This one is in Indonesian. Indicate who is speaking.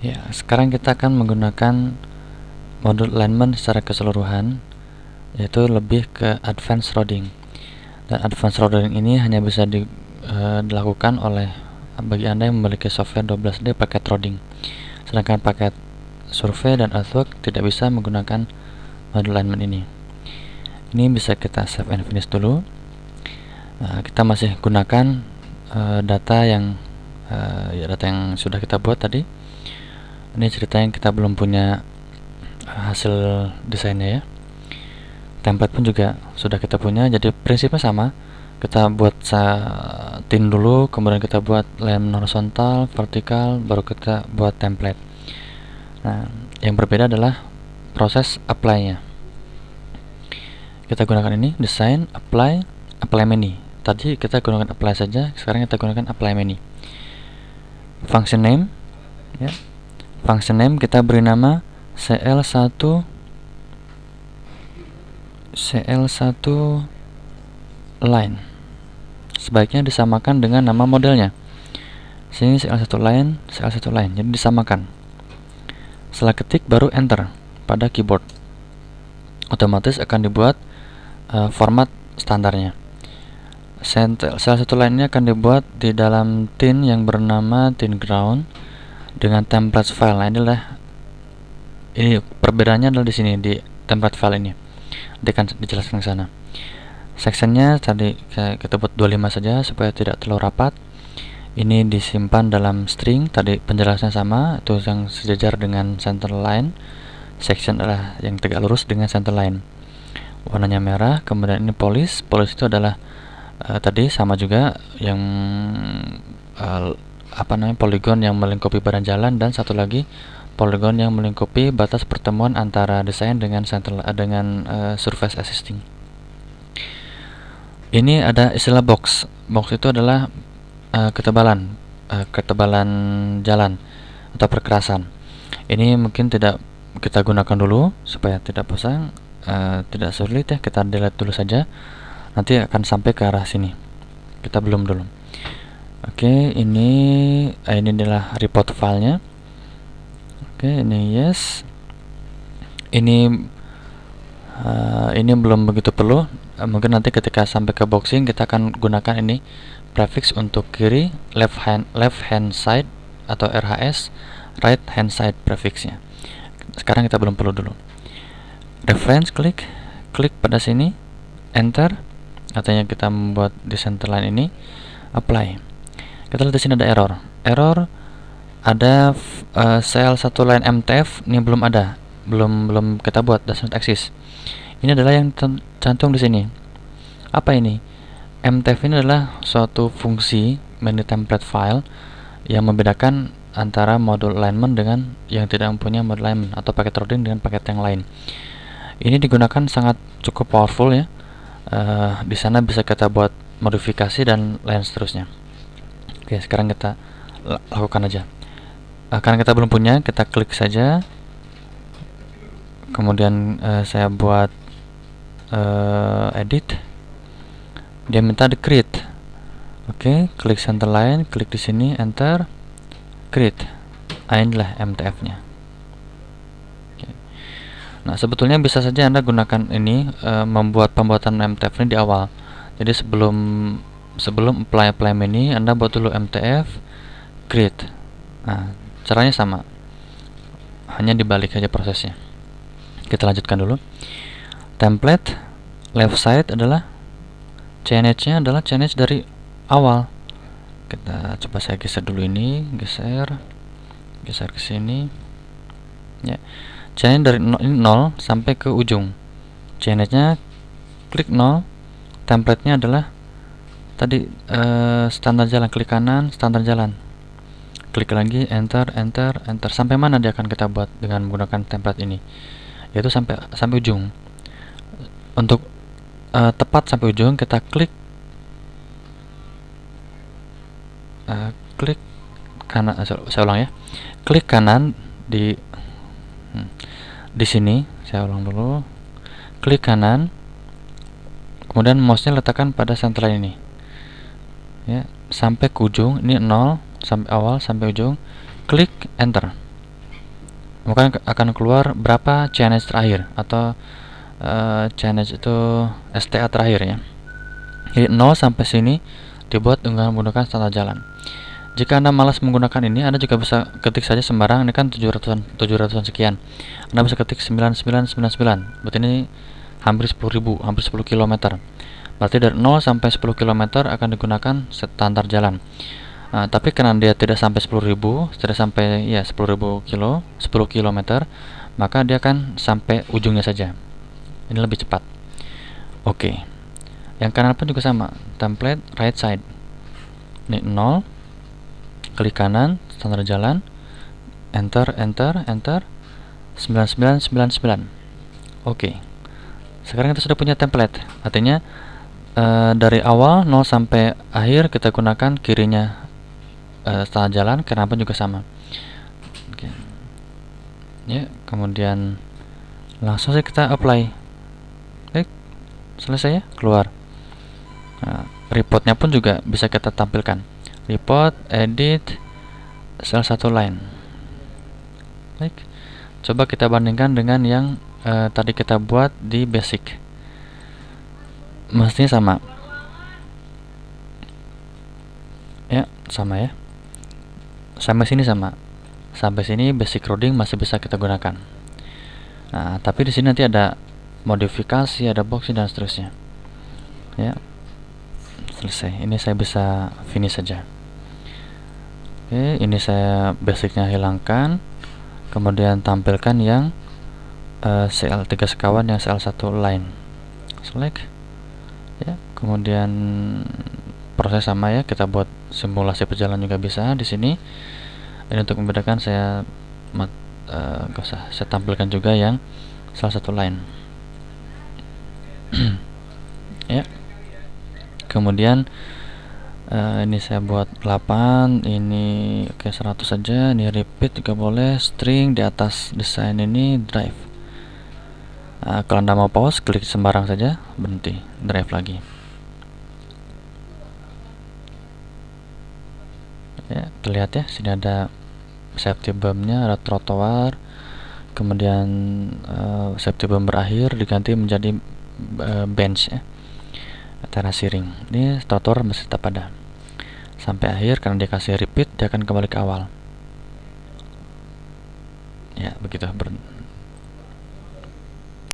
Speaker 1: Ya, sekarang kita akan menggunakan modul alignment secara keseluruhan, yaitu lebih ke advanced routing. Dan advanced routing ini hanya bisa dilakukan oleh bagi Anda yang memiliki software 12D paket routing. Sedangkan paket survei dan earthwork tidak bisa menggunakan modul alignment ini. Ini bisa kita save and finish dulu. Kita masih gunakan data yang sudah kita buat tadi. Ini ceritanya kita belum punya hasil desainnya ya. Template pun juga sudah kita punya, jadi prinsipnya sama. Kita buat tin dulu, kemudian kita buat line horizontal, vertikal, baru kita buat template. Nah, yang berbeda adalah proses apply-nya. Kita gunakan ini, design, apply many. Tadi kita gunakan apply saja, sekarang kita gunakan apply many. Function name, ya. Function name kita beri nama CL1 line. Sebaiknya disamakan dengan nama modelnya. Sini CL1 line, jadi disamakan. Setelah ketik baru enter pada keyboard. Otomatis akan dibuat format standarnya. CL1 line-nya akan dibuat di dalam tin yang bernama tin ground dengan template file. Nah, ini perbedaannya adalah di sini di template file ini. Dia akan dijelaskan ke sana. Sectionnya tadi kita buat 25 saja supaya tidak terlalu rapat. Ini disimpan dalam string, tadi penjelasannya sama, itu yang sejajar dengan center line. Section adalah yang tegak lurus dengan center line. Warnanya merah. Kemudian ini police itu adalah tadi sama juga yang poligon yang melingkupi badan jalan, dan satu lagi poligon yang melingkupi batas pertemuan antara desain dengan surface existing. Ini ada istilah box. Box itu adalah ketebalan jalan atau perkerasan. Ini mungkin tidak kita gunakan dulu supaya tidak bosan, tidak sulit ya. Kita delete dulu saja. Nanti akan sampai ke arah sini. Kita belum dulu. Oke, ini adalah report filenya. Oke, ini yes. Ini belum begitu perlu. Mungkin nanti ketika sampai ke boxing kita akan gunakan ini prefix untuk kiri, left hand side atau RHS, right hand side prefixnya. Sekarang kita belum perlu dulu. Reference klik pada sini, enter. Artinya kita membuat di center line ini, apply. Kita lihat di sini ada error. Ada CL1 line MTF ini belum ada, belum kita buat, does not exist. Ini adalah yang tercantum di sini. Apa ini? MTF ini adalah suatu fungsi menu template file yang membedakan antara modul alignment dengan yang tidak mempunyai modul alignment, atau paket routing dengan paket yang lain. Ini digunakan sangat cukup powerful ya. Di sana bisa kita buat modifikasi dan lain seterusnya. Oke, sekarang kita lakukan aja. Karena kita belum punya, kita klik saja. Kemudian saya buat edit. Dia minta di create. Oke, klik center line, klik di sini, enter, create. Inilah MTF-nya. Nah, sebetulnya bisa saja Anda gunakan ini membuat pembuatan MTF ini di awal. Jadi sebelum apply menu, Anda buat dulu MTF, create. Nah, caranya sama. Hanya dibalik saja prosesnya. Kita lanjutkan dulu. Template left side adalah CNH-nya adalah CNH dari awal. Kita coba saya geser dulu ini, geser ke sini. Ya. CNH dari 0 sampai ke ujung. CNH-nya klik 0, template-nya adalah tadi standar jalan, klik kanan, standar jalan. Klik lagi, enter sampai mana dia akan kita buat dengan menggunakan template ini, yaitu sampai ujung. Untuk tepat sampai ujung kita klik kanan. Saya ulang ya. Klik kanan di sini, saya ulang dulu. Klik kanan, kemudian mouse-nya letakkan pada center line ini. Ya, sampai ke ujung, ini 0 sampai awal sampai ujung. Klik enter. maka akan keluar berapa CNH terakhir atau CNH itu STA terakhir ya. Jadi 0 sampai sini dibuat dengan menggunakan standar jalan. Jika Anda malas menggunakan ini, Anda juga bisa ketik saja sembarang. Ini kan 700-an sekian. Anda bisa ketik 9999. Berarti ini hampir 10.000, hampir 10 km. Berarti dari 0 sampai 10 km akan digunakan standar jalan. Tapi karena dia tidak sampai 10.000, tidak sampai ya 10.000 km, maka dia akan sampai ujungnya saja. Ini lebih cepat. Oke. Yang kanan pun juga sama, template right side. Ini 0, klik kanan, standar jalan, enter, 9999. Oke. Sekarang kita sudah punya template. Artinya dari awal 0 sampai akhir kita gunakan kirinya standar jalan, kanan pun juga sama. Oke. Ya, kemudian langsung saja kita apply. Klik, selesai ya, keluar. Reportnya pun juga bisa kita tampilkan. Report, edit, sel 1 line. Baik. Coba kita bandingkan dengan yang tadi kita buat di basic. Mestinya sama. Ya, sama ya. Sampai sini sama. Sampai sini basic routing masih bisa kita gunakan. Nah, tapi di sini nanti ada modifikasi, ada boxing dan seterusnya. Ya. Selesai. Ini saya bisa finish saja. Oke, ini saya basicnya hilangkan. Kemudian tampilkan yang CL3 sekawan, yang CL1 line. Select. Ya, kemudian proses sama ya, kita buat simulasi perjalanan juga bisa di sini. Dan untuk membedakan saya saya tampilkan juga yang salah satu line. Ya. Kemudian ini saya buat 8, ini oke 100 saja, ini repeat juga boleh, string di atas desain ini drive. Kalau Anda mau pause, klik sembarang saja, berhenti, drive lagi. Ya, terlihat ya, sini ada safety bump-nya, ada trotoar, kemudian safety bump berakhir diganti menjadi bench ya, terasi ring. Ini trotoar masih tetap ada sampai akhir, karena dia kasih repeat dia akan kembali ke awal. Ya, begitu.